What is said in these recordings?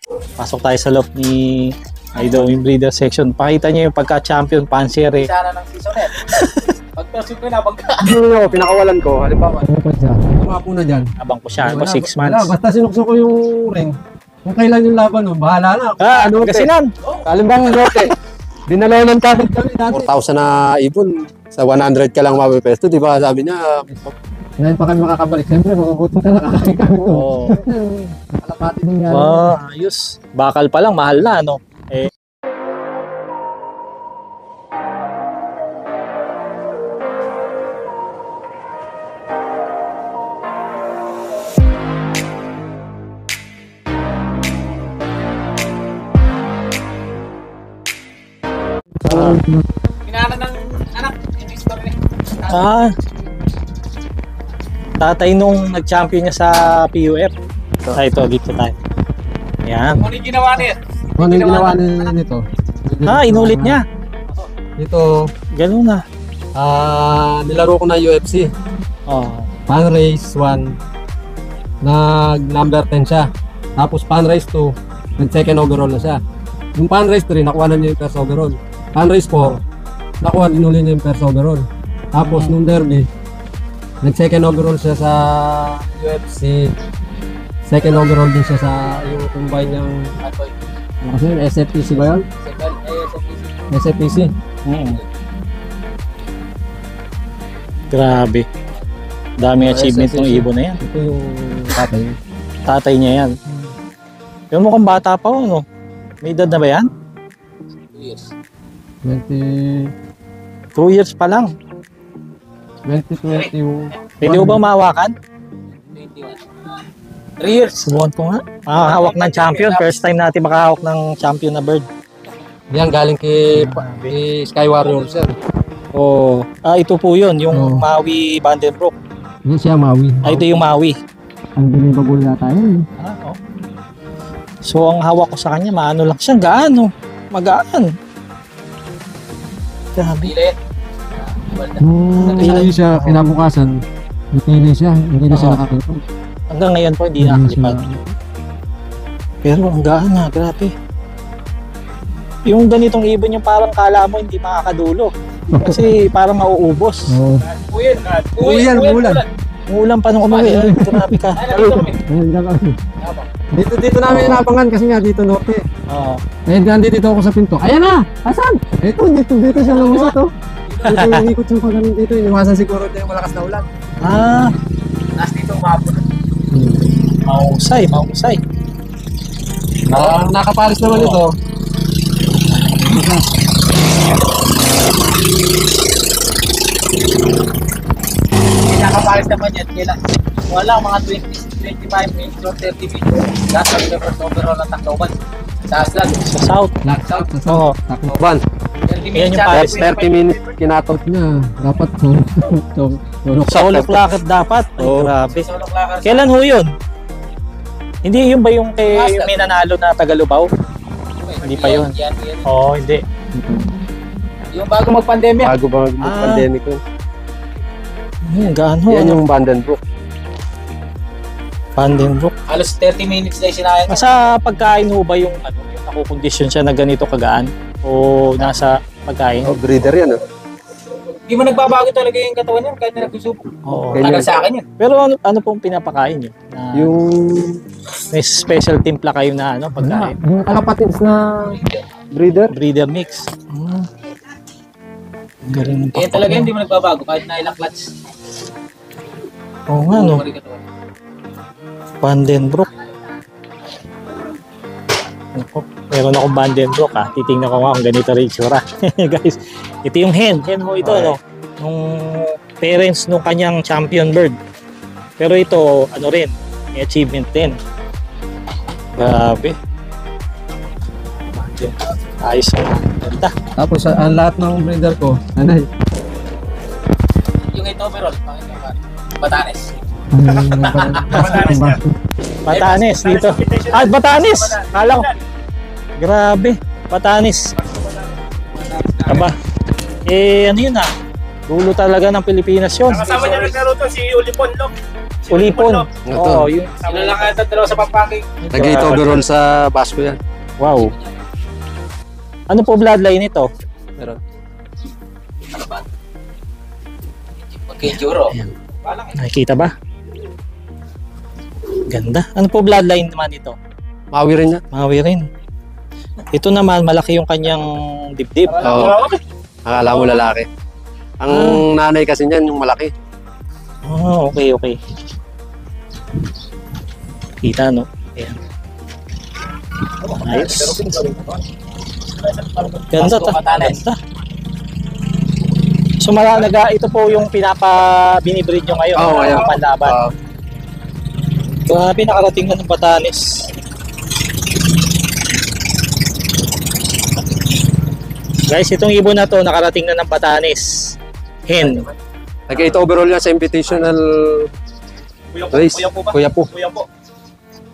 Pasok tayo sa loob ni Idol yung breeder section. Pakita niyo yung pagka-champion Pansier eh. Sana ng seasonet. Pag-proceed ko na, Yung pinakawalan ko, halimbawa. Mga po na dyan. Abang ko siya, Wala, 6 months. Wala, basta sinukso ko yung ring. Kung kailan yung laban, bahala na. Ano Kasinan? Kalimbang Norte. Dinalaw ng kagad kami dati. 4,000 na ibon. Sa 100 ka lang mapipesto, di ba? Sabi niya. Ngayon pa kami makakabalik. Siyempre, magugutom ka na kakain kami. Oo. Kalapati din nga. Ayos. Bakal pa lang, mahal na, ano? Eh. Pinana ng anak. Yung history. Tatay nung nag-champion niya sa PUF. Ito, dito tayo. Yan. Ano yung ginawa niya? Ano yung ginawa nito? Inulit niya. Dito, Ganun na. nilaro ko na UFC. Oh. Fan race 1. Nag number 10 siya. Tapos fan race 2, nag second overall na siya. Yung fan race 3, nakuha na niya yung first overall. Fan race 4, nakuha inuli niya yung first overall. Tapos nung derby, nag second overall siya sa UFC. Second overall din siya sa yung combine niyang kasi yun, SFPC ba yun? SFPC. Grabe. Daming achievement ng ibon na yan. Ito yung tatay. Tatay niya yan. Pero mukhang bata pa no? May edad na ba yan? 20... 2 years pa lang. 2021. Pwede mo ba mahawakan? 3 years. Subukan ko nga. Hawak ng champion. First time natin makahawak ng champion na bird. Yan, galing kay Sky Warriors yan. Oh, ito po yun. Yung Maui Vandenbroek. Yan siya, Maui. Ito yung Maui. Ang binibagol yata yun. Oh. So, ang hawak ko sa kanya, maano lang siya. Gaano? Magaan. Grabe. Pilit. Hindi siya kinabukasan. Napili siya. Hindi na siya nakakita. Hanggang ngayon po, hindi nakalipad. Pero ang gaan na, grabe. Yung ganitong ibon yung parang kala mo hindi makakadulo. Kasi parang mauubos. Oo. Uyan. Umuulan pa nung umuwi. Grabe ka. Dito namin inabangan kasi nga dito norte. Oo. Eh, dito ako sa pinto. Ayan na! Asan? Dito siya lumusot to. Dito yung ikot yung pagano dito. Iniwasan siguro ito yung malakas na ulan. Last dito umabot. Mahusay. Nakapalis naman ito. Pinakapalis naman yan. Kailan? Wala, mga 25 minutes or 30 minutes. Last of the first overall ng Tacloban. Sa Aslan. Sa south. South. Oo. Tacloban. 30 Yan yung minutes. 30 minutes kinatot niya. Dapat Sa ulok lakad dapat. Ay, grabe. Solo clacker. Kailan ho yun? Hindi yun ba yung kay yung may nanalo na Tagalubaw? Hindi pa yun. Yan. Oo, hindi. Yung bago mag-pandemya. Bago ba mag-pandemic yun? Gaano? Yan yung Vandenbroek. Vandenbroek. Halos 30 minutes na sinayang. Sa pagkain ho ba yung nakukondisyon siya na ganito kagaan? O nasa pagkain? Breeder yan. Hindi mo nagbabago talaga yung katawan yan kahit na nagsusubok. Oo. Tagal sa akin yun. Pero ano pong pinapakain nyo? Yung May special timpla kayo na pagkain? yung kalapatins na breeder. Breeder mix. Galing ng Kaya talaga hindi mo nagbabago kahit na ilang clutch. Oo nga no. Vandenbroek. Meron akong Vandenbroek Titingnan ko nga kung ganito rin itsura. Guys, ito yung hen. Hen mo ito no. Nung parents nung kanyang champion bird. Pero ito, ano rin, may achievement din. Grabe. Ayos ang ganda. Tapos ang lahat ng breeder ko, anay. Yung ito overall, Batanes. Batanes dito. Batanes! Kala ko. Grabe. Batanes. Aba. Ano yun Dulo talaga ng Pilipinas yun. Kasama niya naglaro to si Ulipon Lok. Ulipon. Ito. Oo, yung Sila lang kaya dalawa sa pagpacking. Nag-8 overall sa Basco yan. wow. Ano po bloodline ito? Meron. Ano ba? Magka-enduro. Nakikita ba? Ganda. Ano po bloodline naman ito? Mawi rin yan. Mawi rin. Ito naman, malaki yung kanyang dibdib. Oo. Akala mo lalaki. Ang nanay kasi niyan yung malaki. Oh, okay, okay. Kita, no? Ayan. Ayos. Ganda ta. Ganda. So, ito po yung binibreed nyo ngayon. Oo, ngayon. Ang panlaban. Grabe, nakarating na ng Batanes. Guys, itong ibon na to, nakarating na ng Batanes. Hen. Nag-8 overall yan sa invitational race. Kuya po.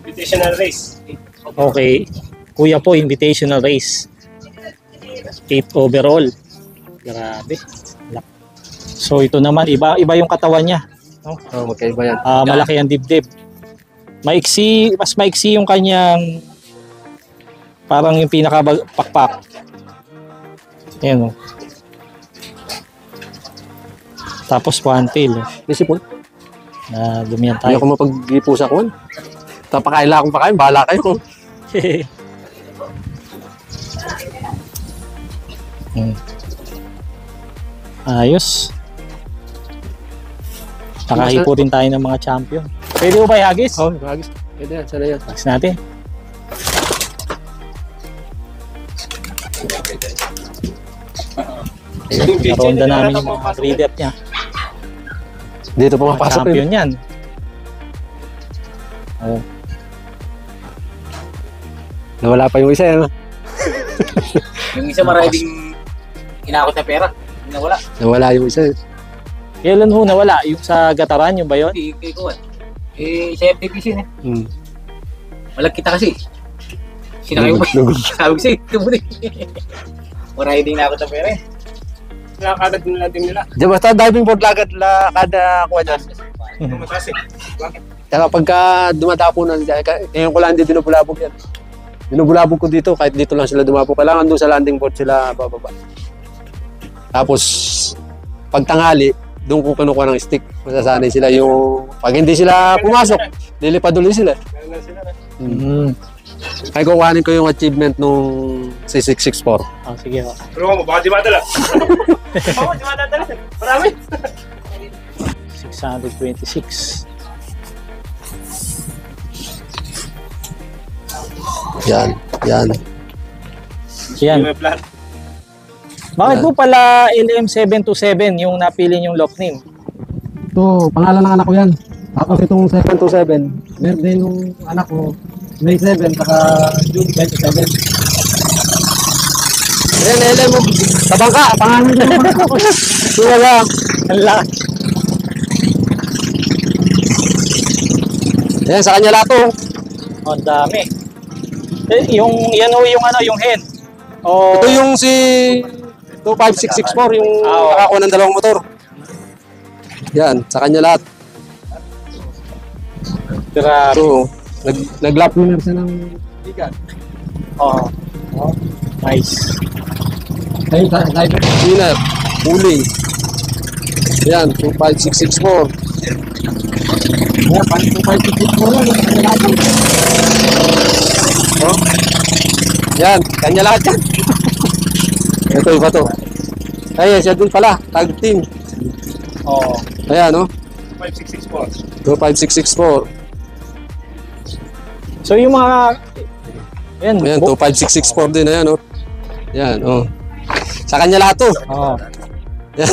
Invitational race. Okay. Kuya po, invitational race. 8 overall. Grabe. So ito naman, iba yung katawan niya. No? Oh, magkaiba yan. Malaki ang dibdib. Maiksi, mas maiksi yung kanyang parang yung pinakapakpak. Ayan o. Tapos one tail. Isip mo. Na dumiyan Hindi tayo. ako mapag-ipusa ko. Tapakaila akong pakain. Bahala kayo. Ayos. Nakahipo rin tayo ng mga champion. Pwede mo ba ihagis? Oh, bagis. Pwede yan. Sana yan. Hagis natin. Naronda namin yung mga breeder niya. Dito Mga pumapasok champion yun. yan. Oh. Nawala pa yung isa yan. Yung isa maraming inakot na pera. Nawala. Nawala yung isa. Kailan ho nawala? Yung sa Gataran, yung ba yun? Kay Kuwan. Sa FTPC na. Hmm. Walang kita kasi. Sinakay mo. Sabi ko sa'yo, ito mo din. Maraming inakot na pera. Nakakagad nila din nila. Diyan basta diving board lagad kada kuha dyan. Tumatas eh. Bakit? Kaya pagka dumadapo na, ngayon ko lang hindi dinubulabog yan. Dinubulabog ko dito, kahit dito lang sila dumapo. Kailangan doon sa landing board sila bababa. Tapos, pag tanghali, doon ko kinukuha ng stick. Masasanay sila yung, pag hindi sila pumasok, lilipad ulit sila. Meron na sila na. Kaya kukuhanin ko yung achievement nung 6664. Oh, sige ho. Pero mo, baka di madala. Oo, di madala. Marami. 626. Yan, yan. Yan. May plan. Bakit po pala LM727 yung napili yung lock name? Ito, pangalan ng anak ko yan. Tapos itong 727, birthday nung anak ko, May 7, saka June 27. Ayan, LM mo. Tabang ka, pangalan niya. Sila lang. Ala. Ayan, sa kanya lahat to. Oh, ang dami. Yung yan ho yung ano, yung hen. Oh, Ito yung si 25664, yung nakakuha ng dalawang motor. Yan, sa kanya lahat. grabe. So, nag-lap winner siya ng bigat. Oh. Oh. Nice. Ayun, winner, huling. Yan, 25664. Yan, 25664 lang. Oh. Yan, kanya lahat yan. Ito, iba to. Ay, siya din pala, tag team. Oh. Ayan, no? 5664. 25664. So yung mga yan, Ayan, 25664 din. Ayan, no? Yan, oh. Sa kanya lahat to. oh. Yan.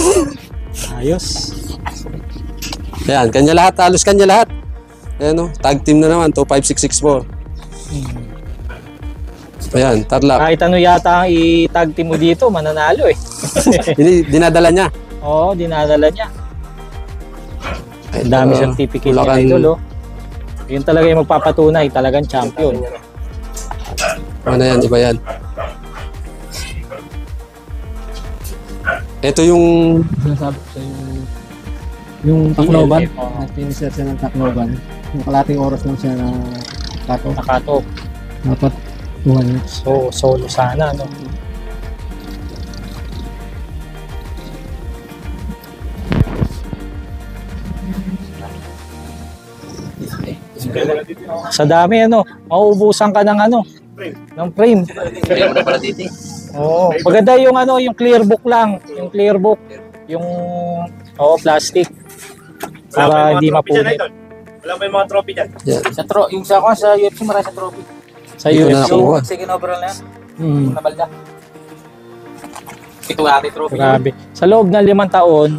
Ayos. Ayan, kanya lahat, halos kanya lahat. Ayan, no? Tag team na naman, 25664. Ayan, tarlak. Kahit ano yata ang i-tag team mo dito, mananalo eh. Dinadala niya. Oo, dinadala niya. Ang dami certificate Bulacan. niya idol, oh. Yun talaga yung magpapatunay, talagang champion. Ano yan, iba yan. Ito yung sinasabi ko sa yung Tacloban. Oo. finisher siya ng Tacloban. Yung kalating oras lang siya na kato. Nakato. Dapat 2 niya. So, solo sana, no? Sa dami, ano, mauubusan ka ng ano, ng frame. Kaya mo na pala dito. Oo. Maganda yung ano, yung clear book lang. Yung clear book. Yung, plastic. Para hindi mapunit. Wala pa yung mga trophy dyan. Yung sa ako sa UFC, marami sa trophy. Sa Dito na UFC. nakuha. Yung second overall na yan, Hmm. nabalda. Ito nga ating trophy. Grabe. Sa loob ng 5 taon,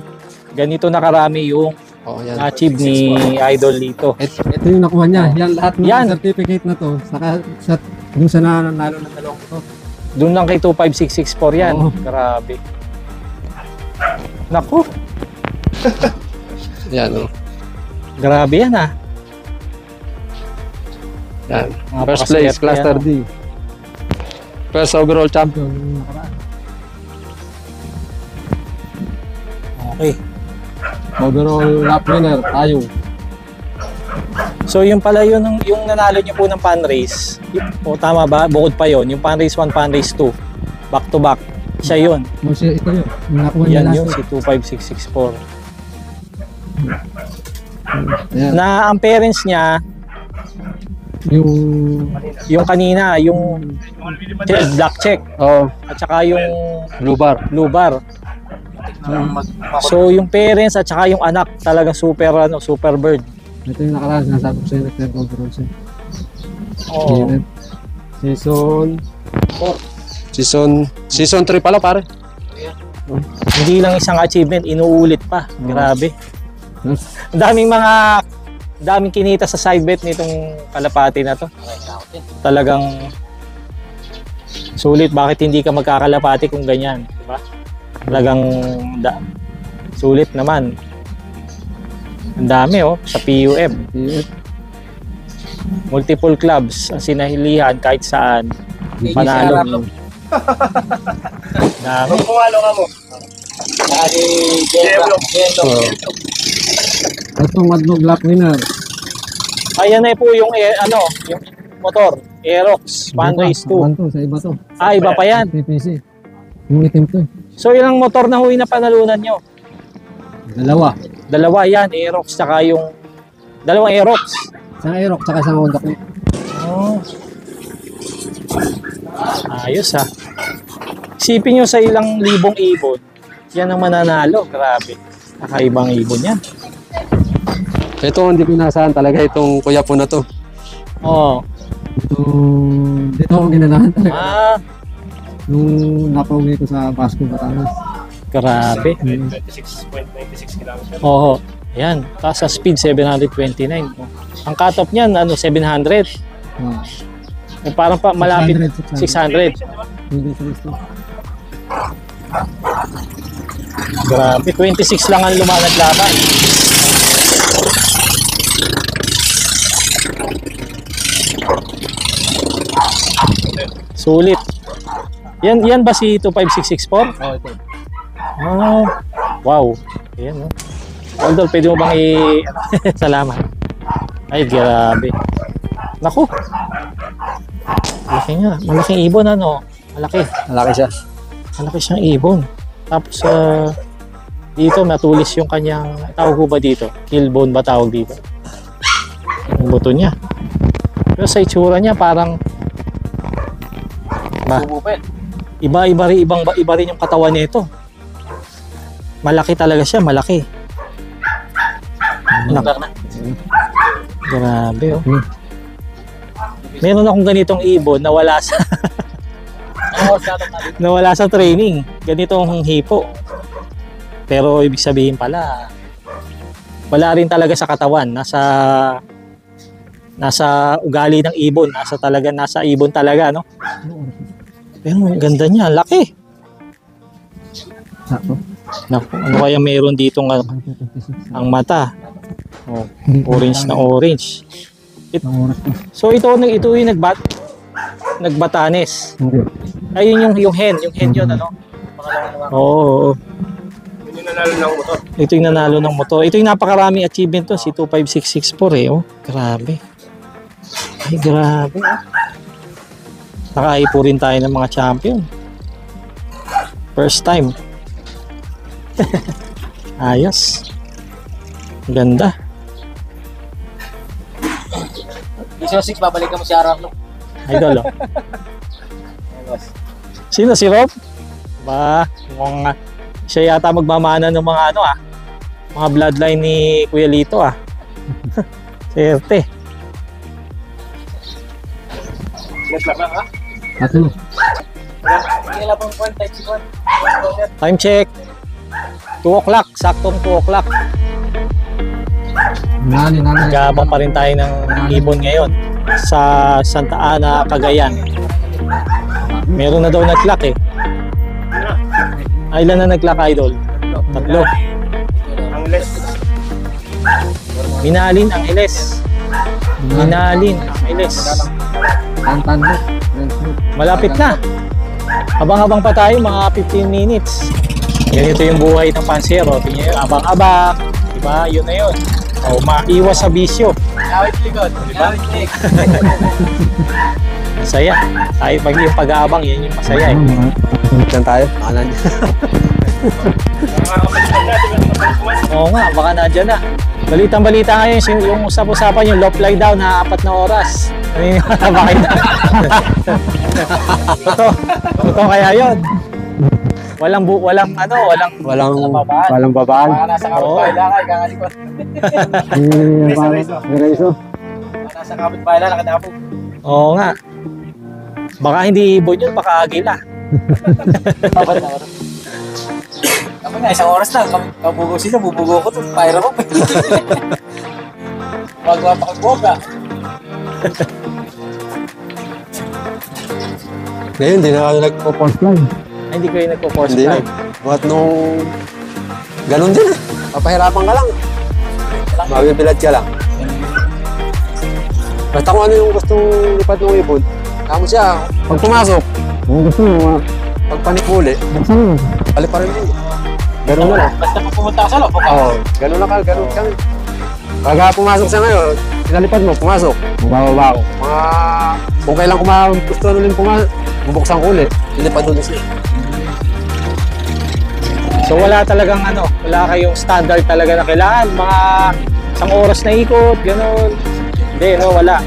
ganito na karami yung Oh, yan. achieve ni Idol Lito. Ito yung nakuha niya. Yan lahat ng Yan. certificate na to. Saka sa yung sa nanalo ng dalawang to. Doon lang kay 25664 yan. Oo. Grabe. Naku, Yan oh. grabe yan ah. Yan. Mga First place, pakaswerte Cluster yan. D. First overall champion. Yung nakaraan. Okay. Overall lap winner, tayo. So yung pala yun, yung nanalo niyo po ng fan race. O tama ba? Bukod pa yon, yung fan race 1, fan race 2. Back to back. Siya yun. Oh, siya, ito yun. Yung nakuha niya Yan last yun, week. si 25664. Ayan. Na ang parents niya, yung kanina, yung black check. Oh, At saka yung blue bar. blue bar. So yung parents at saka yung anak talagang super bird. Ito yung nakaraan, sinasabi ko sa'yo, nag-third overall siya. Oo. Season 3 pala pare. Hindi lang isang achievement, inuulit pa. Grabe. Ang daming kinita sa side bet nitong kalapati na to. Talagang sulit. Bakit hindi ka magkakalapati kung ganyan? Diba? Talagang sulit naman. Ang dami sa PUF. Multiple clubs ang sinahilihan kahit saan. Panalo. Dami. Kung ano ka mo. Lagi Yellow. yellow. Ito Madlog lap winner. Ayan na po yung yung motor, Aerox, Fan Race 2. One to, sa iba to. Iba pa yan. TPC. Yung itim to. So ilang motor na huy na panalunan nyo? Dalawa. Yan, Aerox, saka yung dalawang Aerox. Isang Aerox, saka isang Honda Click. Oh. Ayos ha. Isipin nyo sa ilang libong ibon, yan ang mananalo. Grabe. Kakaibang ibon yan. Ito hindi ko inasahan talaga itong kuya po na to. Oh. Dito ako ginanahan talaga. Nung napauwi ko sa Basco, Batangas. Grabe. 26.96 kilometers. Oo. Yan. Taas sa speed, 729. Ang cut-off niyan, 700. Oh, Parang pa malapit 600. 600. Hindi sa listo. Grabe, 26 lang ang lumanaglaban. Sulit. Yan ba si 25664? Oh, ito. Oh, wow. Ayan, no. Aldol, pwede mo bang salamat. Ay, grabe. Naku. Malaki nga. Malaking ibon, ano? Malaki. Malaki siya. Malaki siyang ibon. Tapos, dito matulis yung kanyang, tawag ko ba dito? Killbone ba tawag dito? Yung buto niya. Pero sa itsura niya, parang iba rin yung katawan nito. Malaki talaga siya, malaki. Grabe, oh. Meron akong ganitong ibon na wala sa training. Ganitong hipo. Pero ibig sabihin pala, wala rin talaga sa katawan. Nasa ugali ng ibon. Nasa ibon talaga, no? Pero ang ganda niya, laki. Sakto. Naku, ano kaya meron dito ang mata? Oh, orange na orange. Ang oras ko. So ito yung nagbatanes. Okay. Ayun yung hen yun, ano? Oo. nanalo ng motor. Ito yung nanalo ng motor. Ito yung napakaraming achievement to, si 25664 eh. Oh, grabe. Ay, grabe. Nakaipo rin tayo ng mga champion. First time. Ayos. Ganda. Mission 6, babalikan mo si Aram, no? Idol, oh. Sino si Rob? Ba, mukhang siya yata magmamana ng mga ano mga bloodline ni Kuya Lito Serte. Let's lang ha. Ato. Kailan pong point, type si Juan. Time check. 2 o'clock, saktong 2 o'clock. Nani. Gabang pa rin tayo ng ibon ngayon sa Santa Ana, Cagayan. Meron na daw nag-clock eh. Ilan na nag-clock, Idol? 3. Ang less. Minalin ang Iles. Minalin ang Iles. Tantan mo. Malapit na. Abang-abang pa tayo, mga 15 minutes. Ganito yung buhay ng pansero. Tingnan nyo, abang-abang. Diba? Yun na yun. O, maiwas sa bisyo. Awit likod. Awit leg. Masaya. Tayo pag yung pag-aabang, yan yung masaya eh. Diyan tayo. Makalan niya. Mga kapalitan natin ang kapalitan. Oo nga, baka nadyan na. Balitang-balita ngayon, yung usap-usapan yung low fly down na 4 na oras. Naniniwala ba kayo? Totoo kaya yun. Walang Walang babaan. Baka nasa kapitbahay lang ay kakalikot. Baka nasa kapitbahay lang, nakadapog. Oo nga. Baka hindi ibon yun, baka agila. Babat na oras. Ako nga, isang oras lang. Kabugo sila, bubugo ko ito. Pyro ko. Huwag mapakagboga. Ngayon, hindi na kami nagpo-force line. Ay, hindi kayo nagpo-force Hindi na. flight. Buhat nung... Ganun din eh. Papahirapan ka lang. Mabibilad ka lang. Basta kung ano yung gustong lipat ng ipon, tama siya. Pag pumasok, kung gusto mo, pag panikuli, palit pa rin mo. Ganun na lang. Basta pag pumunta ka sa loob, Oo, ganun na ka, ganun kami. Pag pumasok siya ngayon, pinalipad mo, pumasok. Bumababa ako. Kung kailan gusto na ulit pumasok, bubuksan ko ulit, ilipad ulit siya. So wala talagang wala kayong standard talaga na kailangan. Mga isang oras na ikot, gano'n. Hindi, wala.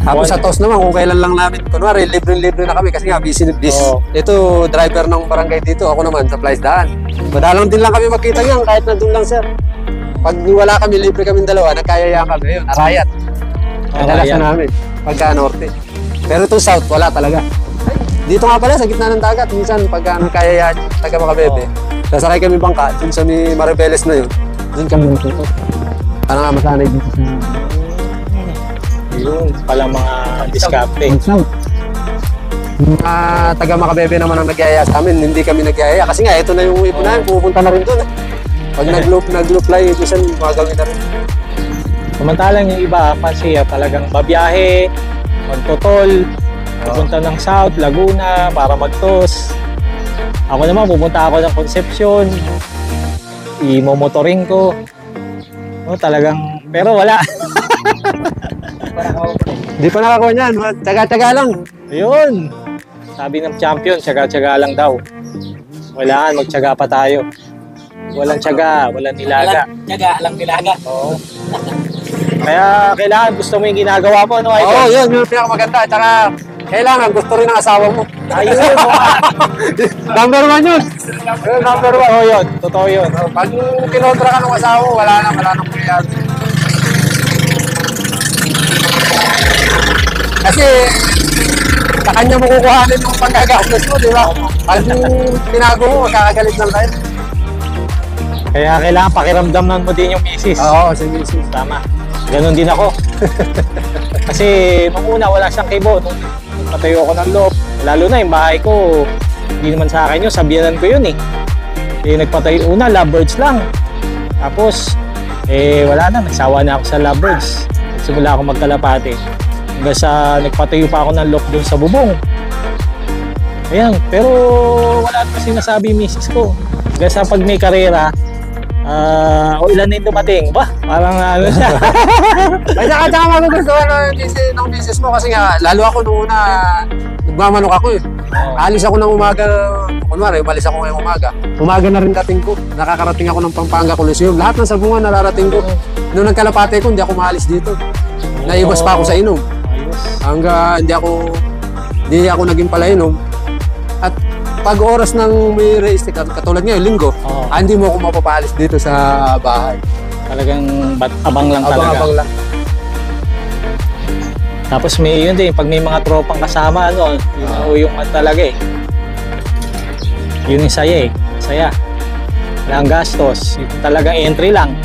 Tapos sa toss naman, kung kailan lang namin, kunwari, libre-libre na kami kasi nga busy. Oo. Ito, driver ng barangay dito, ako naman, sa Plaisdaan. Madalang din lang kami magkita niyan, kahit nandun lang sir. Pag wala kami, libre kami dalawa, nagkayayaan kami. Ayun, Arayat. Madalas na namin, pagka norte. Pero ito south, wala talaga. Dito nga pala, sa gitna ng dagat, minsan pagka nagkayayaan, taga Makabebe, sasakay kami bangka, dun sa may Maribeles na yun, dun kami natuto. Parang nga masanay dito sa... Yun, palang mga diskarte. Taga Makabebe naman ang nagyaya sa amin, hindi kami nagyaya. Kasi nga, ito na yung ipon namin, pupunta na rin doon. Pag nag-loop fly, minsan magagawin na rin. Samantalang yung iba, pansiya talagang babiyahe, magtotol, pupunta ng South, Laguna, para magtos. Ako naman, pupunta ako ng Concepcion, imomotoring ko. Talagang, pero wala. Hindi pa nakakuha niyan, tsaga-tsaga lang. Ayun. Sabi ng champion, tsaga-tsaga lang daw. Kailangan magtsaga pa tayo. Walang tsaga, walang nilaga. Tiyaga, lang nilaga. Oo. Kaya kailangan gusto mo yung ginagawa mo, no? Oo, yun, yung pinakamaganda. Tsaka, kailangan, gusto rin ng asawa mo. Ayun, Number 1 yun. Number 1. totoo yun, totoo yun. Pag kinontra ka ng asawa mo, wala nang mangyayari. Kasi, sa kanya mo kukuhanin yung panggagastos mo, di ba? Pag tinago mo, magkakagalit lang tayo. Kaya kailangan pakiramdaman mo din yung misis. Oo, si misis. Tama. Ganon din ako. Kasi nung una wala siyang kibo. Nung patayo ako ng loob. Lalo na yung bahay ko, hindi naman sa akin yun. Sabihanan ko yun eh. Nagpatayo una, lovebirds lang. Tapos, wala na. Nagsawa na ako sa lovebirds. Nagsimula ako magkalapate. Hanggang sa nagpatayo pa ako ng loob dun sa bubong. Ayan, pero wala pa sinasabi yung misis ko. Kasi pag may karera, o ilan din dumating, ba? Parang ano siya. Kaya tsaka magugustuhan ng misis mo kasi nga, lalo ako nung una, nagmamanok ako eh. Alis ako ng umaga, kunwari, umalis ako ngayong umaga. Umaga na rin dating ko, nakakarating ako ng Pampanga Coliseum. Lahat ng sabungan nararating ko. Noong nagkalapate ko, hindi ako maalis dito. Naiwas pa ako sa inom. Hanggang hindi ako naging palainom. At pag oras ng may race, katulad ngayon, linggo, hindi mo ako mapapaalis dito sa bahay. Talagang abang lang talaga. Abang lang. Tapos may yun din, pag may mga tropang kasama, ano, yung talaga eh. Yun yung saya eh. Saya. Walang gastos. Yung talagang entry lang.